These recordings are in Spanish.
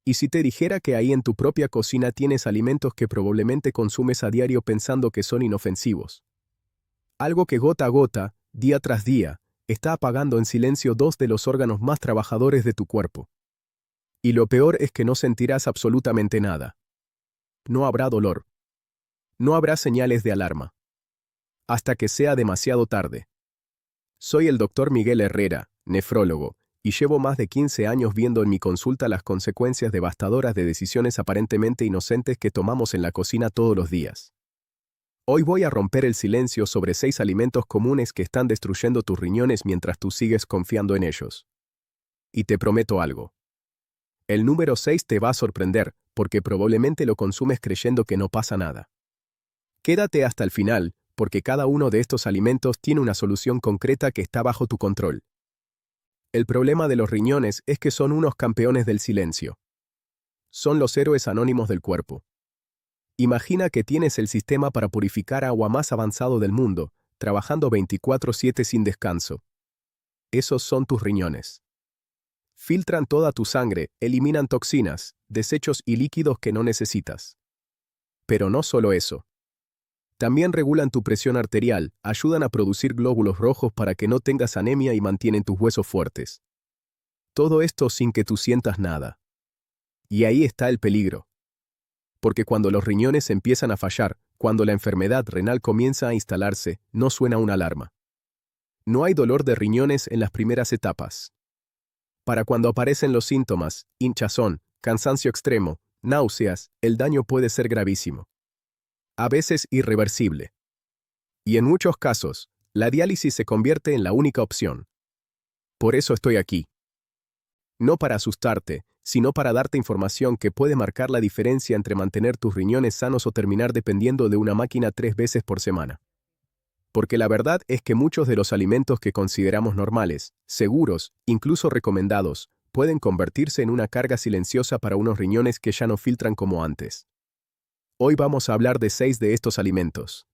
¿Y si te dijera que ahí en tu propia cocina tienes alimentos que probablemente consumes a diario pensando que son inofensivos? Algo que gota a gota, día tras día, está apagando en silencio dos de los órganos más trabajadores de tu cuerpo. Y lo peor es que no sentirás absolutamente nada. No habrá dolor. No habrá señales de alarma. Hasta que sea demasiado tarde. Soy el Dr. Miguel Herrera, nefrólogo, y llevo más de 15 años viendo en mi consulta las consecuencias devastadoras de decisiones aparentemente inocentes que tomamos en la cocina todos los días. Hoy voy a romper el silencio sobre 6 alimentos comunes que están destruyendo tus riñones mientras tú sigues confiando en ellos. Y te prometo algo. El número 6 te va a sorprender, porque probablemente lo consumes creyendo que no pasa nada. Quédate hasta el final, porque cada uno de estos alimentos tiene una solución concreta que está bajo tu control. El problema de los riñones es que son unos campeones del silencio. Son los héroes anónimos del cuerpo. Imagina que tienes el sistema para purificar agua más avanzado del mundo, trabajando 24/7 sin descanso. Esos son tus riñones. Filtran toda tu sangre, eliminan toxinas, desechos y líquidos que no necesitas. Pero no solo eso. También regulan tu presión arterial, ayudan a producir glóbulos rojos para que no tengas anemia y mantienen tus huesos fuertes. Todo esto sin que tú sientas nada. Y ahí está el peligro. Porque cuando los riñones empiezan a fallar, cuando la enfermedad renal comienza a instalarse, no suena una alarma. No hay dolor de riñones en las primeras etapas. Para cuando aparecen los síntomas, hinchazón, cansancio extremo, náuseas, el daño puede ser gravísimo. A veces irreversible. Y en muchos casos, la diálisis se convierte en la única opción. Por eso estoy aquí. No para asustarte, sino para darte información que puede marcar la diferencia entre mantener tus riñones sanos o terminar dependiendo de una máquina 3 veces por semana. Porque la verdad es que muchos de los alimentos que consideramos normales, seguros, incluso recomendados, pueden convertirse en una carga silenciosa para unos riñones que ya no filtran como antes. Hoy vamos a hablar de 6 de estos alimentos.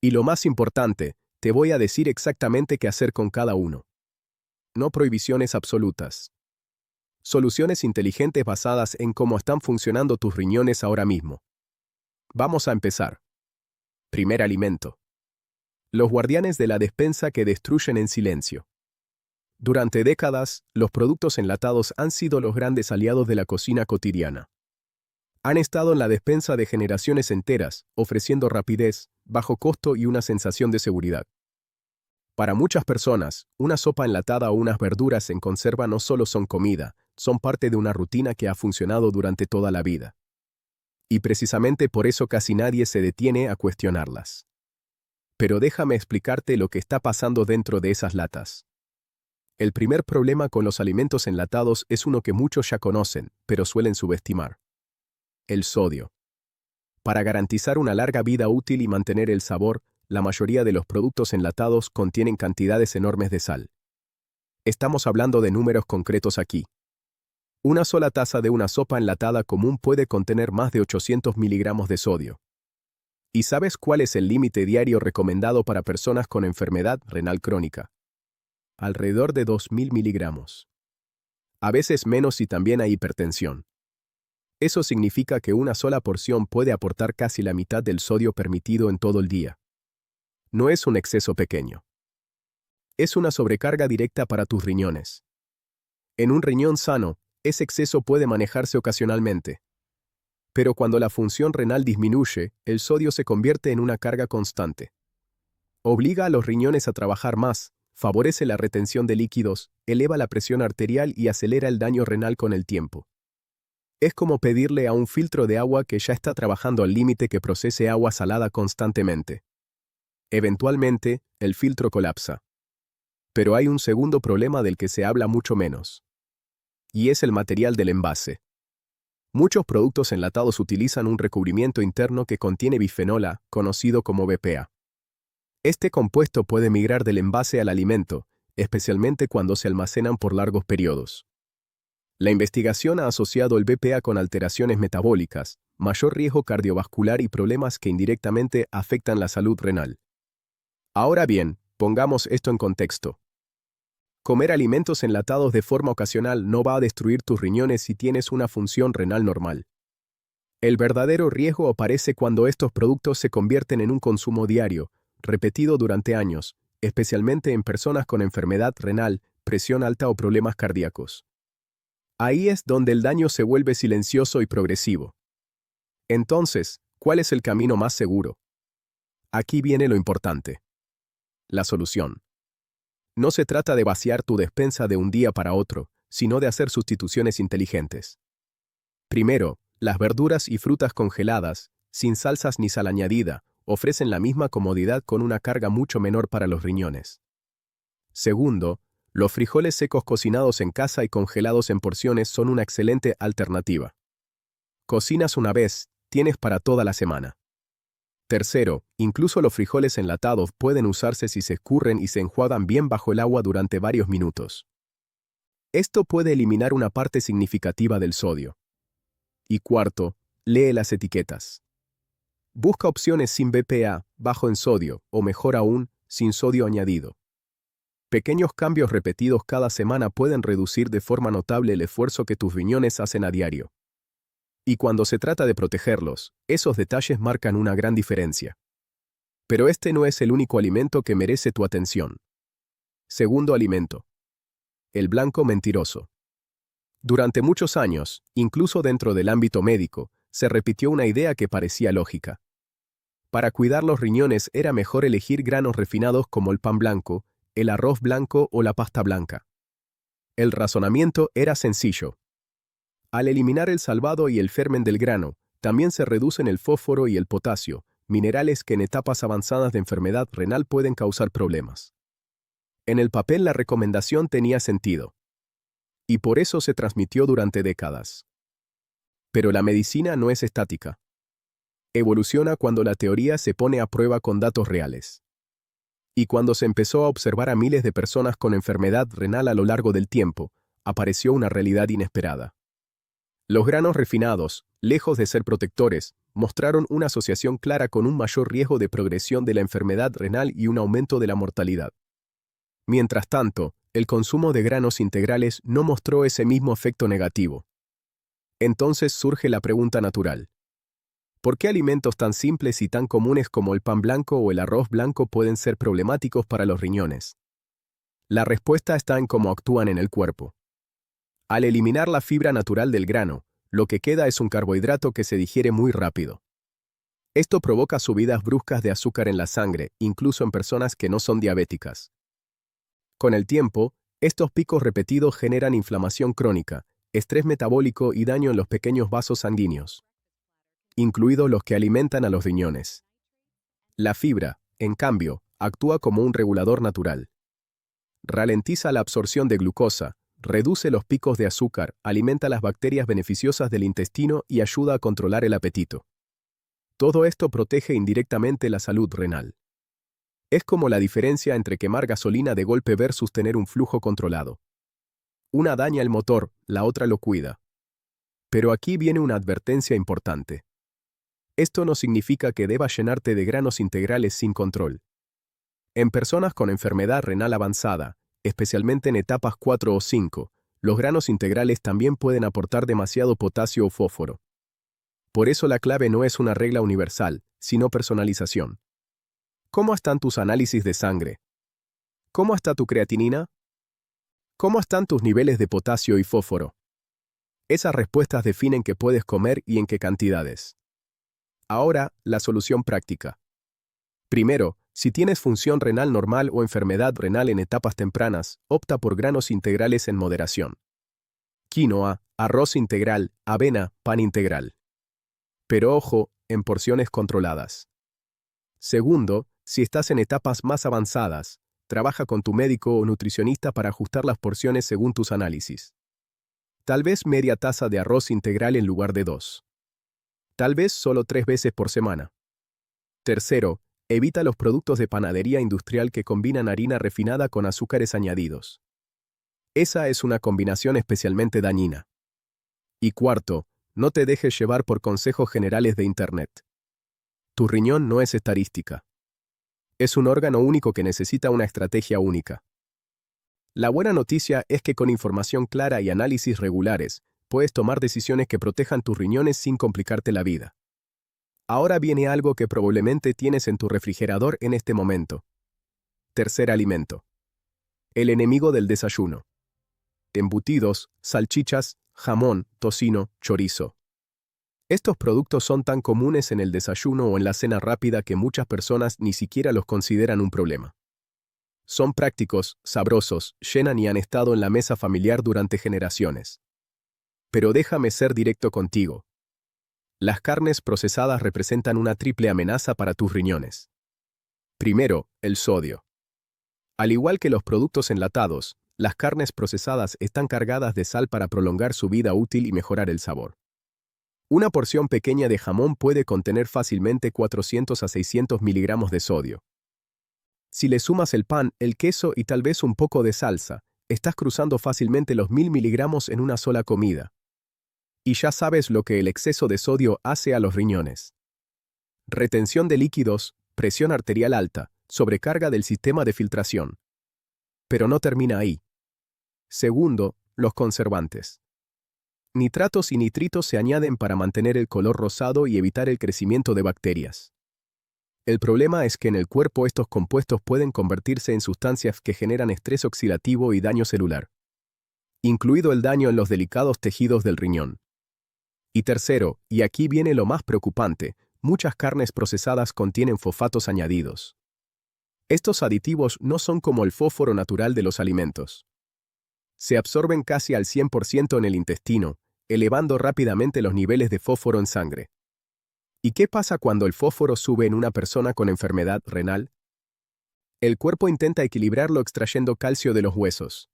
Y lo más importante, te voy a decir exactamente qué hacer con cada uno. No prohibiciones absolutas. Soluciones inteligentes basadas en cómo están funcionando tus riñones ahora mismo. Vamos a empezar. Primer alimento. Los guardianes de la despensa que destruyen en silencio. Durante décadas, los productos enlatados han sido los grandes aliados de la cocina cotidiana. Han estado en la despensa de generaciones enteras, ofreciendo rapidez, bajo costo y una sensación de seguridad. Para muchas personas, una sopa enlatada o unas verduras en conserva no solo son comida, son parte de una rutina que ha funcionado durante toda la vida. Y precisamente por eso casi nadie se detiene a cuestionarlas. Pero déjame explicarte lo que está pasando dentro de esas latas. El primer problema con los alimentos enlatados es uno que muchos ya conocen, pero suelen subestimar. El sodio. Para garantizar una larga vida útil y mantener el sabor, la mayoría de los productos enlatados contienen cantidades enormes de sal. Estamos hablando de números concretos aquí. Una sola taza de una sopa enlatada común puede contener más de 800 miligramos de sodio. ¿Y sabes cuál es el límite diario recomendado para personas con enfermedad renal crónica? Alrededor de 2000 miligramos. A veces menos si también hay hipertensión. Eso significa que una sola porción puede aportar casi la mitad del sodio permitido en todo el día. No es un exceso pequeño. Es una sobrecarga directa para tus riñones. En un riñón sano, ese exceso puede manejarse ocasionalmente. Pero cuando la función renal disminuye, el sodio se convierte en una carga constante. Obliga a los riñones a trabajar más, favorece la retención de líquidos, eleva la presión arterial y acelera el daño renal con el tiempo. Es como pedirle a un filtro de agua que ya está trabajando al límite que procese agua salada constantemente. Eventualmente, el filtro colapsa. Pero hay un segundo problema del que se habla mucho menos. Y es el material del envase. Muchos productos enlatados utilizan un recubrimiento interno que contiene bifenol A, conocido como BPA. Este compuesto puede migrar del envase al alimento, especialmente cuando se almacenan por largos periodos. La investigación ha asociado el BPA con alteraciones metabólicas, mayor riesgo cardiovascular y problemas que indirectamente afectan la salud renal. Ahora bien, pongamos esto en contexto. Comer alimentos enlatados de forma ocasional no va a destruir tus riñones si tienes una función renal normal. El verdadero riesgo aparece cuando estos productos se convierten en un consumo diario, repetido durante años, especialmente en personas con enfermedad renal, presión alta o problemas cardíacos. Ahí es donde el daño se vuelve silencioso y progresivo. Entonces, ¿cuál es el camino más seguro? Aquí viene lo importante. La solución. No se trata de vaciar tu despensa de un día para otro, sino de hacer sustituciones inteligentes. Primero, las verduras y frutas congeladas, sin salsas ni sal añadida, ofrecen la misma comodidad con una carga mucho menor para los riñones. Segundo, los frijoles secos cocinados en casa y congelados en porciones son una excelente alternativa. Cocinas una vez, tienes para toda la semana. Tercero, incluso los frijoles enlatados pueden usarse si se escurren y se enjuagan bien bajo el agua durante varios minutos. Esto puede eliminar una parte significativa del sodio. Y cuarto, lee las etiquetas. Busca opciones sin BPA, bajo en sodio, o mejor aún, sin sodio añadido. Pequeños cambios repetidos cada semana pueden reducir de forma notable el esfuerzo que tus riñones hacen a diario. Y cuando se trata de protegerlos, esos detalles marcan una gran diferencia. Pero este no es el único alimento que merece tu atención. Segundo alimento. El blanco mentiroso. Durante muchos años, incluso dentro del ámbito médico, se repitió una idea que parecía lógica. Para cuidar los riñones era mejor elegir granos refinados como el pan blanco, el arroz blanco o la pasta blanca. El razonamiento era sencillo. Al eliminar el salvado y el fermen del grano, también se reducen el fósforo y el potasio, minerales que en etapas avanzadas de enfermedad renal pueden causar problemas. En el papel la recomendación tenía sentido. Y por eso se transmitió durante décadas. Pero la medicina no es estática. Evoluciona cuando la teoría se pone a prueba con datos reales. Y cuando se empezó a observar a miles de personas con enfermedad renal a lo largo del tiempo, apareció una realidad inesperada. Los granos refinados, lejos de ser protectores, mostraron una asociación clara con un mayor riesgo de progresión de la enfermedad renal y un aumento de la mortalidad. Mientras tanto, el consumo de granos integrales no mostró ese mismo efecto negativo. Entonces surge la pregunta natural. ¿Por qué alimentos tan simples y tan comunes como el pan blanco o el arroz blanco pueden ser problemáticos para los riñones? La respuesta está en cómo actúan en el cuerpo. Al eliminar la fibra natural del grano, lo que queda es un carbohidrato que se digiere muy rápido. Esto provoca subidas bruscas de azúcar en la sangre, incluso en personas que no son diabéticas. Con el tiempo, estos picos repetidos generan inflamación crónica, estrés metabólico y daño en los pequeños vasos sanguíneos, incluidos los que alimentan a los riñones. La fibra, en cambio, actúa como un regulador natural. Ralentiza la absorción de glucosa, reduce los picos de azúcar, alimenta las bacterias beneficiosas del intestino y ayuda a controlar el apetito. Todo esto protege indirectamente la salud renal. Es como la diferencia entre quemar gasolina de golpe versus tener un flujo controlado. Una daña el motor, la otra lo cuida. Pero aquí viene una advertencia importante. Esto no significa que debas llenarte de granos integrales sin control. En personas con enfermedad renal avanzada, especialmente en etapas 4 o 5, los granos integrales también pueden aportar demasiado potasio o fósforo. Por eso la clave no es una regla universal, sino personalización. ¿Cómo están tus análisis de sangre? ¿Cómo está tu creatinina? ¿Cómo están tus niveles de potasio y fósforo? Esas respuestas definen qué puedes comer y en qué cantidades. Ahora, la solución práctica. Primero, si tienes función renal normal o enfermedad renal en etapas tempranas, opta por granos integrales en moderación. Quinoa, arroz integral, avena, pan integral. Pero ojo, en porciones controladas. Segundo, si estás en etapas más avanzadas, trabaja con tu médico o nutricionista para ajustar las porciones según tus análisis. Tal vez media taza de arroz integral en lugar de 2. Tal vez solo 3 veces por semana. Tercero, evita los productos de panadería industrial que combinan harina refinada con azúcares añadidos. Esa es una combinación especialmente dañina. Y cuarto, no te dejes llevar por consejos generales de Internet. Tu riñón no es estadística. Es un órgano único que necesita una estrategia única. La buena noticia es que con información clara y análisis regulares, puedes tomar decisiones que protejan tus riñones sin complicarte la vida. Ahora viene algo que probablemente tienes en tu refrigerador en este momento. Tercer alimento. El enemigo del desayuno. Embutidos, salchichas, jamón, tocino, chorizo. Estos productos son tan comunes en el desayuno o en la cena rápida que muchas personas ni siquiera los consideran un problema. Son prácticos, sabrosos, llenan y han estado en la mesa familiar durante generaciones. Pero déjame ser directo contigo. Las carnes procesadas representan una triple amenaza para tus riñones. Primero, el sodio. Al igual que los productos enlatados, las carnes procesadas están cargadas de sal para prolongar su vida útil y mejorar el sabor. Una porción pequeña de jamón puede contener fácilmente 400 a 600 miligramos de sodio. Si le sumas el pan, el queso y tal vez un poco de salsa, estás cruzando fácilmente los 1000 miligramos en una sola comida. Y ya sabes lo que el exceso de sodio hace a los riñones. Retención de líquidos, presión arterial alta, sobrecarga del sistema de filtración. Pero no termina ahí. Segundo, los conservantes. Nitratos y nitritos se añaden para mantener el color rosado y evitar el crecimiento de bacterias. El problema es que en el cuerpo estos compuestos pueden convertirse en sustancias que generan estrés oxidativo y daño celular, incluido el daño en los delicados tejidos del riñón. Y tercero, y aquí viene lo más preocupante, muchas carnes procesadas contienen fosfatos añadidos. Estos aditivos no son como el fósforo natural de los alimentos. Se absorben casi al 100% en el intestino, elevando rápidamente los niveles de fósforo en sangre. ¿Y qué pasa cuando el fósforo sube en una persona con enfermedad renal? El cuerpo intenta equilibrarlo extrayendo calcio de los huesos.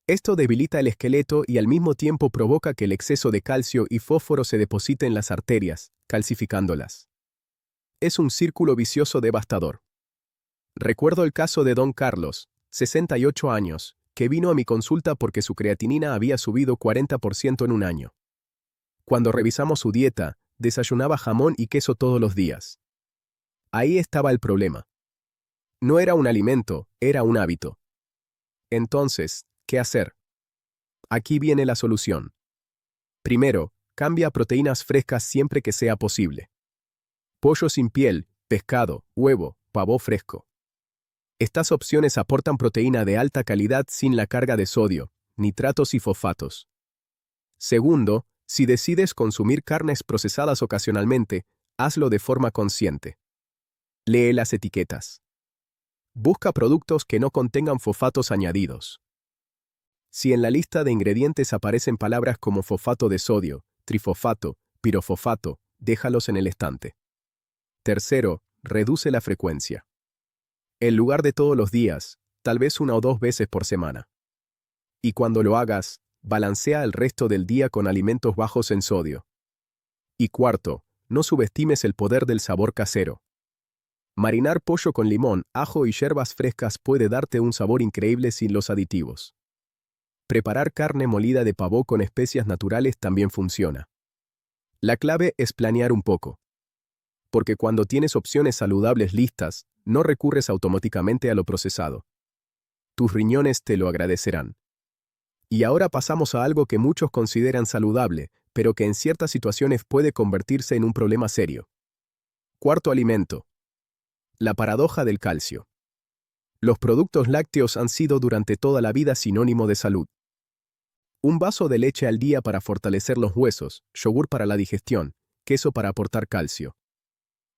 Esto debilita el esqueleto y al mismo tiempo provoca que el exceso de calcio y fósforo se deposite en las arterias, calcificándolas. Es un círculo vicioso devastador. Recuerdo el caso de Don Carlos, 68 años, que vino a mi consulta porque su creatinina había subido 40% en un año. Cuando revisamos su dieta, desayunaba jamón y queso todos los días. Ahí estaba el problema. No era un alimento, era un hábito. Entonces, ¿qué hacer? Aquí viene la solución. Primero, cambia a proteínas frescas siempre que sea posible. Pollo sin piel, pescado, huevo, pavo fresco. Estas opciones aportan proteína de alta calidad sin la carga de sodio, nitratos y fosfatos. Segundo, si decides consumir carnes procesadas ocasionalmente, hazlo de forma consciente. Lee las etiquetas. Busca productos que no contengan fosfatos añadidos. Si en la lista de ingredientes aparecen palabras como fosfato de sodio, trifosfato, pirofosfato, déjalos en el estante. Tercero, reduce la frecuencia. En lugar de todos los días, tal vez 1 o 2 veces por semana. Y cuando lo hagas, balancea el resto del día con alimentos bajos en sodio. Y cuarto, no subestimes el poder del sabor casero. Marinar pollo con limón, ajo y hierbas frescas puede darte un sabor increíble sin los aditivos. Preparar carne molida de pavó con especias naturales también funciona. La clave es planear un poco. Porque cuando tienes opciones saludables listas, no recurres automáticamente a lo procesado. Tus riñones te lo agradecerán. Y ahora pasamos a algo que muchos consideran saludable, pero que en ciertas situaciones puede convertirse en un problema serio. Cuarto alimento. La paradoja del calcio. Los productos lácteos han sido durante toda la vida sinónimo de salud. Un vaso de leche al día para fortalecer los huesos, yogur para la digestión, queso para aportar calcio.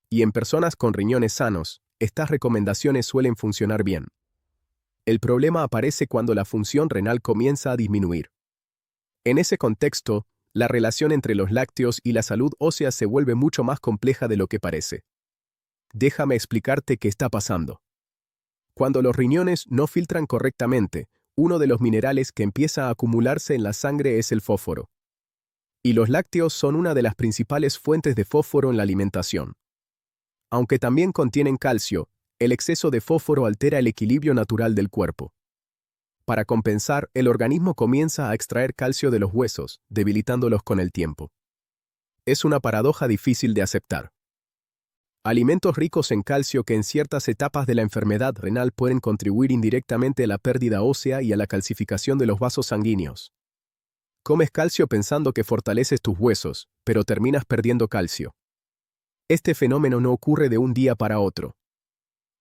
Y en personas con riñones sanos, estas recomendaciones suelen funcionar bien. El problema aparece cuando la función renal comienza a disminuir. En ese contexto, la relación entre los lácteos y la salud ósea se vuelve mucho más compleja de lo que parece. Déjame explicarte qué está pasando. Cuando los riñones no filtran correctamente, uno de los minerales que empieza a acumularse en la sangre es el fósforo. Y los lácteos son una de las principales fuentes de fósforo en la alimentación. Aunque también contienen calcio, el exceso de fósforo altera el equilibrio natural del cuerpo. Para compensar, el organismo comienza a extraer calcio de los huesos, debilitándolos con el tiempo. Es una paradoja difícil de aceptar. Alimentos ricos en calcio que en ciertas etapas de la enfermedad renal pueden contribuir indirectamente a la pérdida ósea y a la calcificación de los vasos sanguíneos. Comes calcio pensando que fortaleces tus huesos, pero terminas perdiendo calcio. Este fenómeno no ocurre de un día para otro.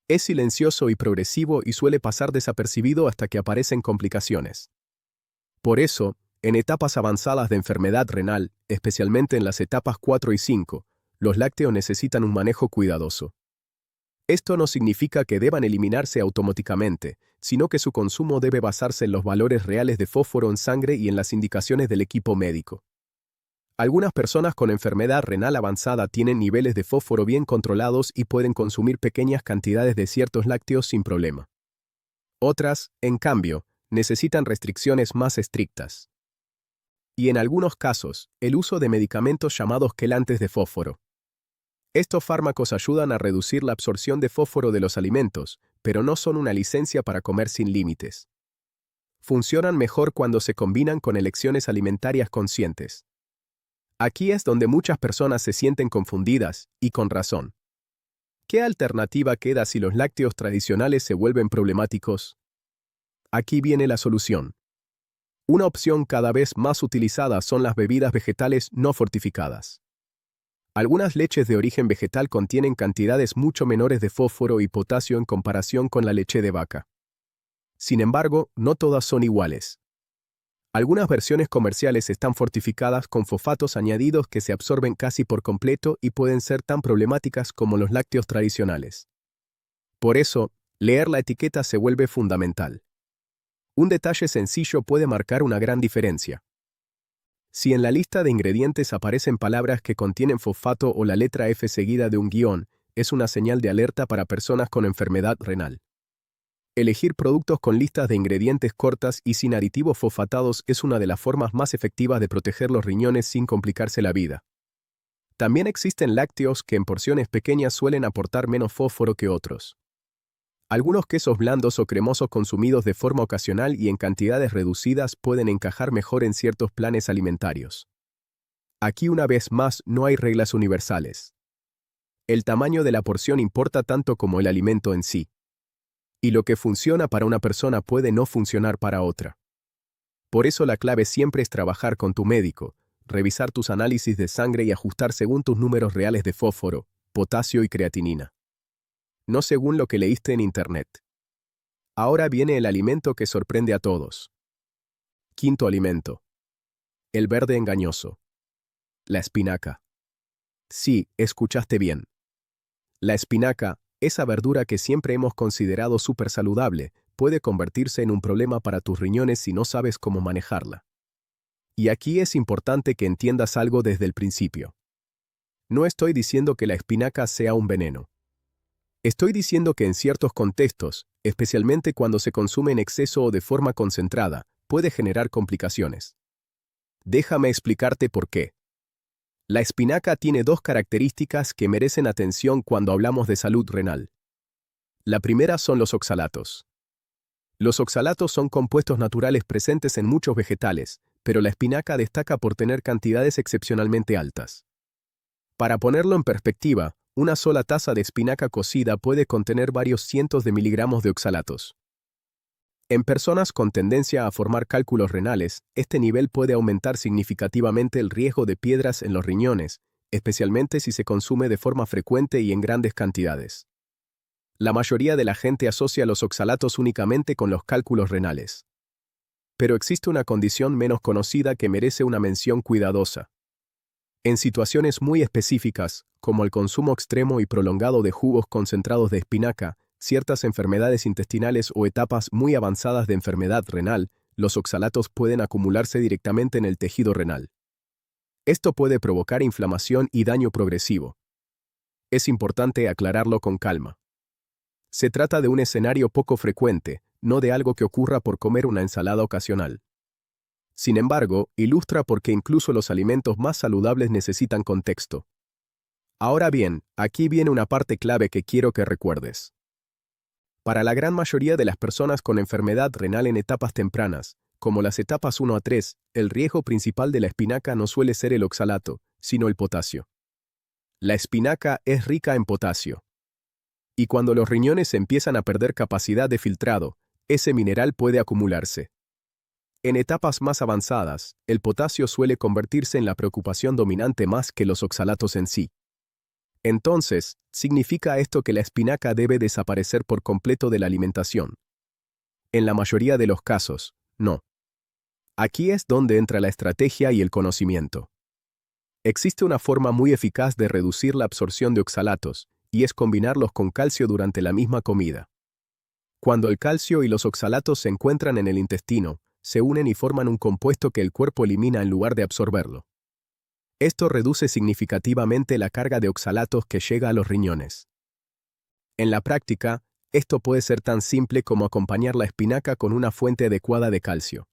Es silencioso y progresivo y suele pasar desapercibido hasta que aparecen complicaciones. Por eso, en etapas avanzadas de enfermedad renal, especialmente en las etapas 4 y 5, los lácteos necesitan un manejo cuidadoso. Esto no significa que deban eliminarse automáticamente, sino que su consumo debe basarse en los valores reales de fósforo en sangre y en las indicaciones del equipo médico. Algunas personas con enfermedad renal avanzada tienen niveles de fósforo bien controlados y pueden consumir pequeñas cantidades de ciertos lácteos sin problema. Otras, en cambio, necesitan restricciones más estrictas. Y en algunos casos, el uso de medicamentos llamados quelantes de fósforo. Estos fármacos ayudan a reducir la absorción de fósforo de los alimentos, pero no son una licencia para comer sin límites. Funcionan mejor cuando se combinan con elecciones alimentarias conscientes. Aquí es donde muchas personas se sienten confundidas, y con razón. ¿Qué alternativa queda si los lácteos tradicionales se vuelven problemáticos? Aquí viene la solución. Una opción cada vez más utilizada son las bebidas vegetales no fortificadas. Algunas leches de origen vegetal contienen cantidades mucho menores de fósforo y potasio en comparación con la leche de vaca. Sin embargo, no todas son iguales. Algunas versiones comerciales están fortificadas con fosfatos añadidos que se absorben casi por completo y pueden ser tan problemáticas como los lácteos tradicionales. Por eso, leer la etiqueta se vuelve fundamental. Un detalle sencillo puede marcar una gran diferencia. Si en la lista de ingredientes aparecen palabras que contienen fosfato o la letra F seguida de un guión, es una señal de alerta para personas con enfermedad renal. Elegir productos con listas de ingredientes cortas y sin aditivos fosfatados es una de las formas más efectivas de proteger los riñones sin complicarse la vida. También existen lácteos que en porciones pequeñas suelen aportar menos fósforo que otros. Algunos quesos blandos o cremosos consumidos de forma ocasional y en cantidades reducidas pueden encajar mejor en ciertos planes alimentarios. Aquí una vez más no hay reglas universales. El tamaño de la porción importa tanto como el alimento en sí. Y lo que funciona para una persona puede no funcionar para otra. Por eso la clave siempre es trabajar con tu médico, revisar tus análisis de sangre y ajustar según tus números reales de fósforo, potasio y creatinina. No según lo que leíste en internet. Ahora viene el alimento que sorprende a todos. Quinto alimento. El verde engañoso. La espinaca. Sí, escuchaste bien. La espinaca, esa verdura que siempre hemos considerado súper saludable, puede convertirse en un problema para tus riñones si no sabes cómo manejarla. Y aquí es importante que entiendas algo desde el principio. No estoy diciendo que la espinaca sea un veneno. Estoy diciendo que en ciertos contextos, especialmente cuando se consume en exceso o de forma concentrada, puede generar complicaciones. Déjame explicarte por qué. La espinaca tiene dos características que merecen atención cuando hablamos de salud renal. La primera son los oxalatos. Los oxalatos son compuestos naturales presentes en muchos vegetales, pero la espinaca destaca por tener cantidades excepcionalmente altas. Para ponerlo en perspectiva, una sola taza de espinaca cocida puede contener varios cientos de miligramos de oxalatos. En personas con tendencia a formar cálculos renales, este nivel puede aumentar significativamente el riesgo de piedras en los riñones, especialmente si se consume de forma frecuente y en grandes cantidades. La mayoría de la gente asocia los oxalatos únicamente con los cálculos renales. Pero existe una condición menos conocida que merece una mención cuidadosa. En situaciones muy específicas, como el consumo extremo y prolongado de jugos concentrados de espinaca, ciertas enfermedades intestinales o etapas muy avanzadas de enfermedad renal, los oxalatos pueden acumularse directamente en el tejido renal. Esto puede provocar inflamación y daño progresivo. Es importante aclararlo con calma. Se trata de un escenario poco frecuente, no de algo que ocurra por comer una ensalada ocasional. Sin embargo, ilustra por qué incluso los alimentos más saludables necesitan contexto. Ahora bien, aquí viene una parte clave que quiero que recuerdes. Para la gran mayoría de las personas con enfermedad renal en etapas tempranas, como las etapas 1 a 3, el riesgo principal de la espinaca no suele ser el oxalato, sino el potasio. La espinaca es rica en potasio. Y cuando los riñones empiezan a perder capacidad de filtrado, ese mineral puede acumularse. En etapas más avanzadas, el potasio suele convertirse en la preocupación dominante más que los oxalatos en sí. Entonces, ¿significa esto que la espinaca debe desaparecer por completo de la alimentación? En la mayoría de los casos, no. Aquí es donde entra la estrategia y el conocimiento. Existe una forma muy eficaz de reducir la absorción de oxalatos, y es combinarlos con calcio durante la misma comida. Cuando el calcio y los oxalatos se encuentran en el intestino, se unen y forman un compuesto que el cuerpo elimina en lugar de absorberlo. Esto reduce significativamente la carga de oxalatos que llega a los riñones. En la práctica, esto puede ser tan simple como acompañar la espinaca con una fuente adecuada de calcio.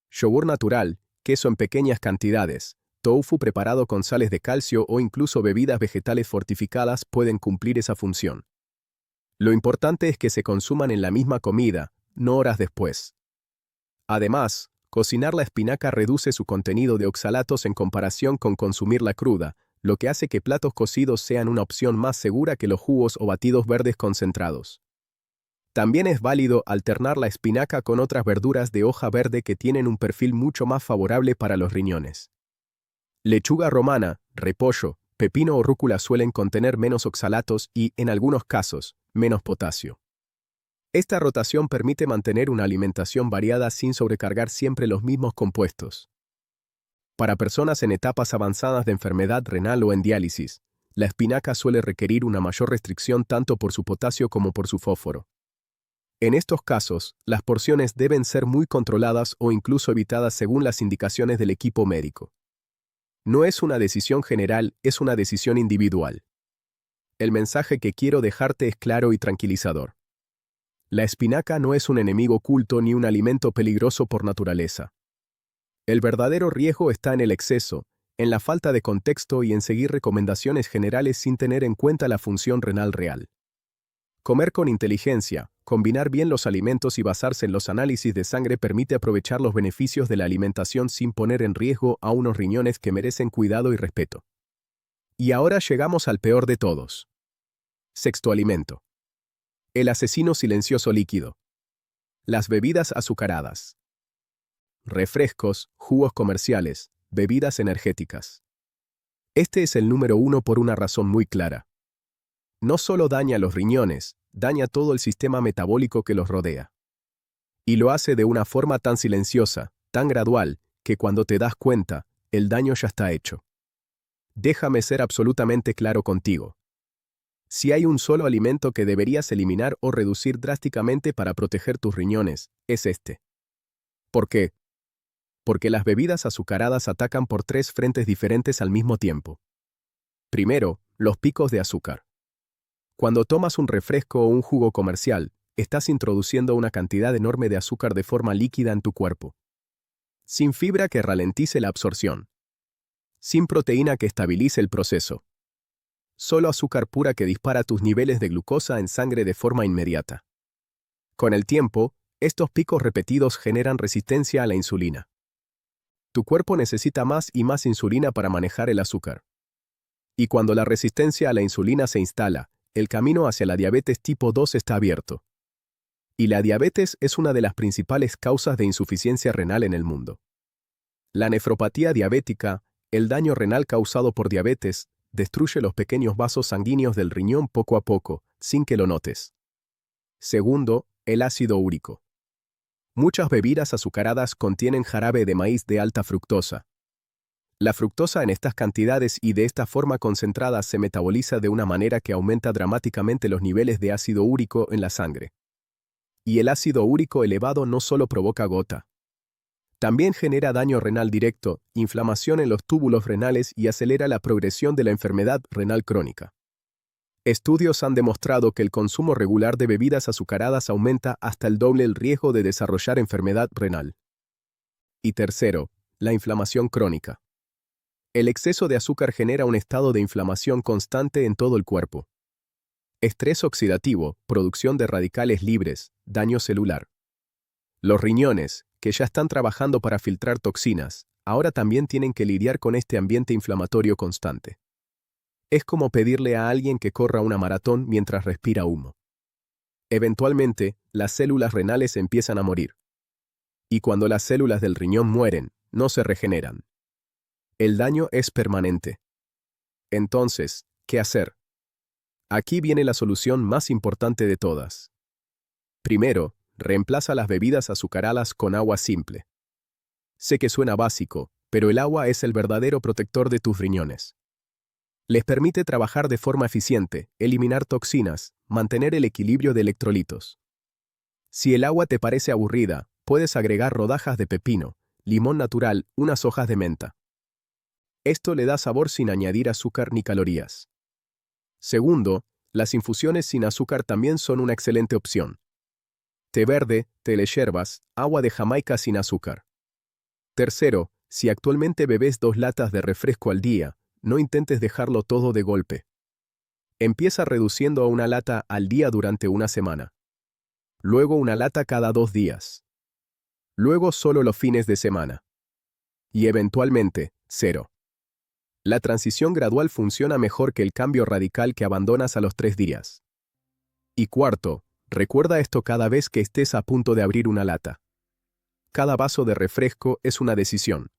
Yogur natural, queso en pequeñas cantidades, tofu preparado con sales de calcio o incluso bebidas vegetales fortificadas pueden cumplir esa función. Lo importante es que se consuman en la misma comida, no horas después. Además, cocinar la espinaca reduce su contenido de oxalatos en comparación con consumirla cruda, lo que hace que platos cocidos sean una opción más segura que los jugos o batidos verdes concentrados. También es válido alternar la espinaca con otras verduras de hoja verde que tienen un perfil mucho más favorable para los riñones. Lechuga romana, repollo, pepino o rúcula suelen contener menos oxalatos y, en algunos casos, menos potasio. Esta rotación permite mantener una alimentación variada sin sobrecargar siempre los mismos compuestos. Para personas en etapas avanzadas de enfermedad renal o en diálisis, la espinaca suele requerir una mayor restricción tanto por su potasio como por su fósforo. En estos casos, las porciones deben ser muy controladas o incluso evitadas según las indicaciones del equipo médico. No es una decisión general, es una decisión individual. El mensaje que quiero dejarte es claro y tranquilizador. La espinaca no es un enemigo oculto ni un alimento peligroso por naturaleza. El verdadero riesgo está en el exceso, en la falta de contexto y en seguir recomendaciones generales sin tener en cuenta la función renal real. Comer con inteligencia, combinar bien los alimentos y basarse en los análisis de sangre permite aprovechar los beneficios de la alimentación sin poner en riesgo a unos riñones que merecen cuidado y respeto. Y ahora llegamos al peor de todos. Sexto alimento. El asesino silencioso líquido. Las bebidas azucaradas. Refrescos, jugos comerciales, bebidas energéticas. Este es el número 1 por una razón muy clara. No solo daña los riñones, daña todo el sistema metabólico que los rodea. Y lo hace de una forma tan silenciosa, tan gradual, que cuando te das cuenta, el daño ya está hecho. Déjame ser absolutamente claro contigo. Si hay un solo alimento que deberías eliminar o reducir drásticamente para proteger tus riñones, es este. ¿Por qué? Porque las bebidas azucaradas atacan por 3 frentes diferentes al mismo tiempo. Primero, los picos de azúcar. Cuando tomas un refresco o un jugo comercial, estás introduciendo una cantidad enorme de azúcar de forma líquida en tu cuerpo. Sin fibra que ralentice la absorción. Sin proteína que estabilice el proceso. Solo azúcar pura que dispara tus niveles de glucosa en sangre de forma inmediata. Con el tiempo, estos picos repetidos generan resistencia a la insulina. Tu cuerpo necesita más y más insulina para manejar el azúcar. Y cuando la resistencia a la insulina se instala, el camino hacia la diabetes tipo 2 está abierto. Y la diabetes es una de las principales causas de insuficiencia renal en el mundo. La nefropatía diabética, el daño renal causado por diabetes, destruye los pequeños vasos sanguíneos del riñón poco a poco, sin que lo notes. Segundo, el ácido úrico. Muchas bebidas azucaradas contienen jarabe de maíz de alta fructosa. La fructosa en estas cantidades y de esta forma concentrada se metaboliza de una manera que aumenta dramáticamente los niveles de ácido úrico en la sangre. Y el ácido úrico elevado no solo provoca gota. También genera daño renal directo, inflamación en los túbulos renales y acelera la progresión de la enfermedad renal crónica. Estudios han demostrado que el consumo regular de bebidas azucaradas aumenta hasta el doble el riesgo de desarrollar enfermedad renal. Y tercero, la inflamación crónica. El exceso de azúcar genera un estado de inflamación constante en todo el cuerpo. Estrés oxidativo, producción de radicales libres, daño celular. Los riñones, que ya están trabajando para filtrar toxinas, ahora también tienen que lidiar con este ambiente inflamatorio constante. Es como pedirle a alguien que corra una maratón mientras respira humo. Eventualmente, las células renales empiezan a morir. Y cuando las células del riñón mueren, no se regeneran. El daño es permanente. Entonces, ¿qué hacer? Aquí viene la solución más importante de todas. Primero, reemplaza las bebidas azucaradas con agua simple. Sé que suena básico, pero el agua es el verdadero protector de tus riñones. Les permite trabajar de forma eficiente, eliminar toxinas, mantener el equilibrio de electrolitos. Si el agua te parece aburrida, puedes agregar rodajas de pepino, limón natural, unas hojas de menta. Esto le da sabor sin añadir azúcar ni calorías. Segundo, las infusiones sin azúcar también son una excelente opción. Té verde, té de hierbas, agua de Jamaica sin azúcar. Tercero, si actualmente bebes 2 latas de refresco al día, no intentes dejarlo todo de golpe. Empieza reduciendo a 1 lata al día durante una semana. Luego 1 lata cada 2 días. Luego solo los fines de semana. Y eventualmente, 0. La transición gradual funciona mejor que el cambio radical que abandonas a los 3 días. Y cuarto, recuerda esto cada vez que estés a punto de abrir una lata. Cada vaso de refresco es una decisión.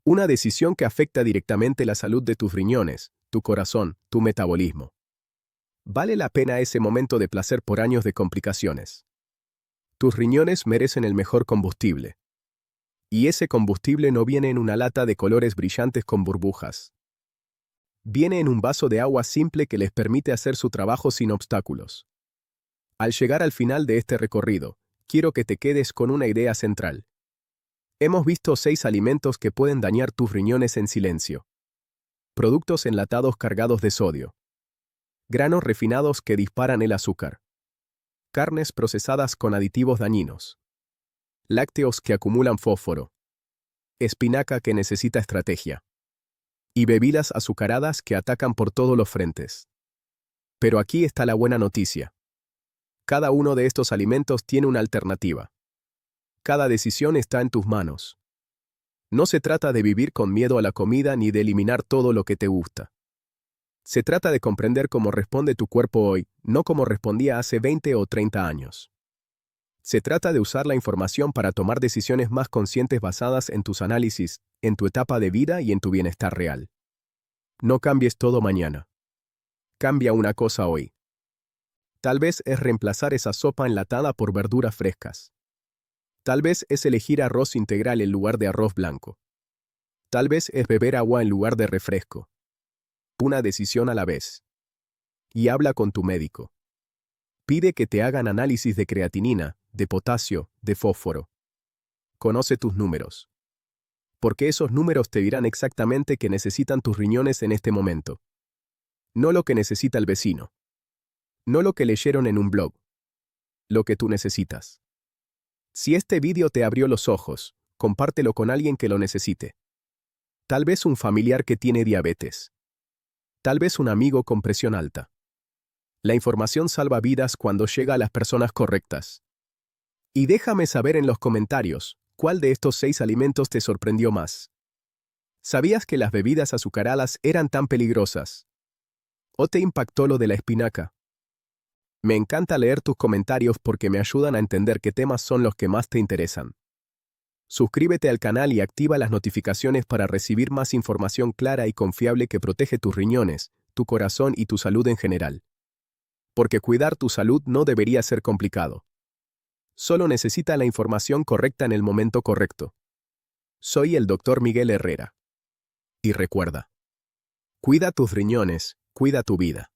Una decisión que afecta directamente la salud de tus riñones, tu corazón, tu metabolismo. Vale la pena ese momento de placer por años de complicaciones. Tus riñones merecen el mejor combustible. Y ese combustible no viene en una lata de colores brillantes con burbujas. Viene en un vaso de agua simple que les permite hacer su trabajo sin obstáculos. Al llegar al final de este recorrido, quiero que te quedes con una idea central. Hemos visto 6 alimentos que pueden dañar tus riñones en silencio. Productos enlatados cargados de sodio. Granos refinados que disparan el azúcar. Carnes procesadas con aditivos dañinos. Lácteos que acumulan fósforo. Espinaca que necesita estrategia. Y bebidas azucaradas que atacan por todos los frentes. Pero aquí está la buena noticia. Cada uno de estos alimentos tiene una alternativa. Cada decisión está en tus manos. No se trata de vivir con miedo a la comida ni de eliminar todo lo que te gusta. Se trata de comprender cómo responde tu cuerpo hoy, no como respondía hace 20 o 30 años. Se trata de usar la información para tomar decisiones más conscientes basadas en tus análisis, en tu etapa de vida y en tu bienestar real. No cambies todo mañana. Cambia una cosa hoy. Tal vez es reemplazar esa sopa enlatada por verduras frescas. Tal vez es elegir arroz integral en lugar de arroz blanco. Tal vez es beber agua en lugar de refresco. Una decisión a la vez. Y habla con tu médico. Pide que te hagan análisis de creatinina, de potasio, de fósforo. Conoce tus números. Porque esos números te dirán exactamente qué necesitan tus riñones en este momento. No lo que necesita el vecino. No lo que leyeron en un blog. Lo que tú necesitas. Si este vídeo te abrió los ojos, compártelo con alguien que lo necesite. Tal vez un familiar que tiene diabetes. Tal vez un amigo con presión alta. La información salva vidas cuando llega a las personas correctas. Y déjame saber en los comentarios, ¿cuál de estos 6 alimentos te sorprendió más? ¿Sabías que las bebidas azucaradas eran tan peligrosas? ¿O te impactó lo de la espinaca? Me encanta leer tus comentarios porque me ayudan a entender qué temas son los que más te interesan. Suscríbete al canal y activa las notificaciones para recibir más información clara y confiable que protege tus riñones, tu corazón y tu salud en general. Porque cuidar tu salud no debería ser complicado. Solo necesita la información correcta en el momento correcto. Soy el Dr. Miguel Herrera. Y recuerda, cuida tus riñones, cuida tu vida.